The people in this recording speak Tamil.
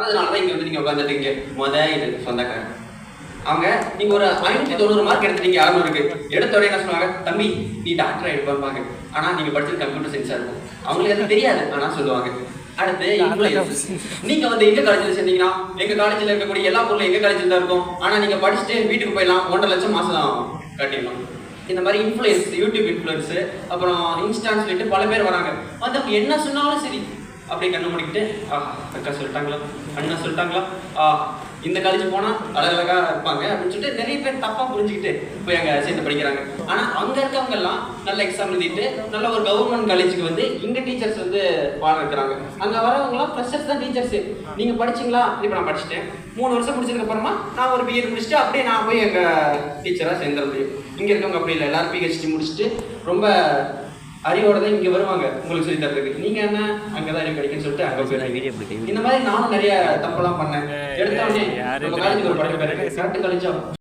அதனாலதான் இங்க வந்து நீங்க உட்காந்துட்டீங்க. இது சொந்தக்காரன் அவங்க நீங்க ஒரு 590 மார்க் எடுத்துட்டீங்க 600க்கு. எடுத்த உடனே என்ன சொல்லுவாங்க, தம்பி நீ டாக்டர் ஆயிடுப்பாங்க. ஆனா நீங்க படிச்சது கம்ப்யூட்டர் சயின்ஸா இருக்கும். அவங்களுக்கு அது தெரியாது, ஆனா சொல்லுவாங்க. அடுத்து இன்ஃப்ளூயன்ஸ். நீங்க வந்து எங்க காலேஜ்ல சேர்ந்தீங்கன்னா எங்க காலேஜ்ல இருக்கக்கூடிய எல்லா பொருளும் எங்க காலேஜ்ல தான் இருக்கும். ஆனா நீங்க படிச்சுட்டு வீட்டுக்கு போயிடலாம், 1.5 லட்சம் மாசம் கட்டிடலாம். இந்த மாதிரி இன்ஃப்ளூயன்ஸ், யூடியூப் இன்ஃப்ளூயன்ஸ், அப்புறம் இன்ஸ்டான்னு சொல்லிட்டு பல பேர் வராங்க. வந்து அவங்க என்ன சொன்னாலும் சரி அப்படியே கண்ணு முடிக்கிட்டு, அக்கா சொல்லிட்டாங்களா, அண்ணா சொல்லிட்டாங்களா, இந்த காலேஜ் போனா அழகழகா இருப்பாங்க அப்படின்னு சொல்லிட்டு நிறைய பேர் தப்பா புரிஞ்சுக்கிட்டு போய் அங்க சேர்ந்து படிக்கிறாங்க. ஆனா அங்க இருக்கவங்க எல்லாம் நல்ல எக்ஸாம் எழுதிட்டு நல்ல ஒரு கவர்மெண்ட் காலேஜுக்கு வந்து இங்க டீச்சர்ஸ் வந்து பாடம் இருக்கிறாங்க. அங்க வரவங்க எல்லாம் ஃப்ரெஷர்ஸ் தான் டீச்சர்ஸ். நீங்க படிச்சீங்களா? இப்ப நான் படிச்சுட்டேன். 3 வருஷம் முடிச்சதுக்கு அப்புறமா நான் ஒரு பிஎட் முடிச்சுட்டு அப்படியே நான் போய் எங்க டீச்சரா சேர்ந்துட முடியும். இங்க இருக்கவங்க அப்படி இல்லை, எல்லாரும் பிஹெச்டி முடிச்சுட்டு ரொம்ப அறிவோட தான் இங்க வருவாங்க உங்களுக்கு சொல்லி தரதுக்கு. நீங்க என்ன அங்கதான் அறிவு கிடைக்குன்னு சொல்லிட்டு அங்க போய் இந்த மாதிரி நானும் நிறைய தப்பெல்லாம் பண்ணேன். எடுத்த உடனே காலேஜுக்கு ஒரு படம் கரெக்ட் காலேஜா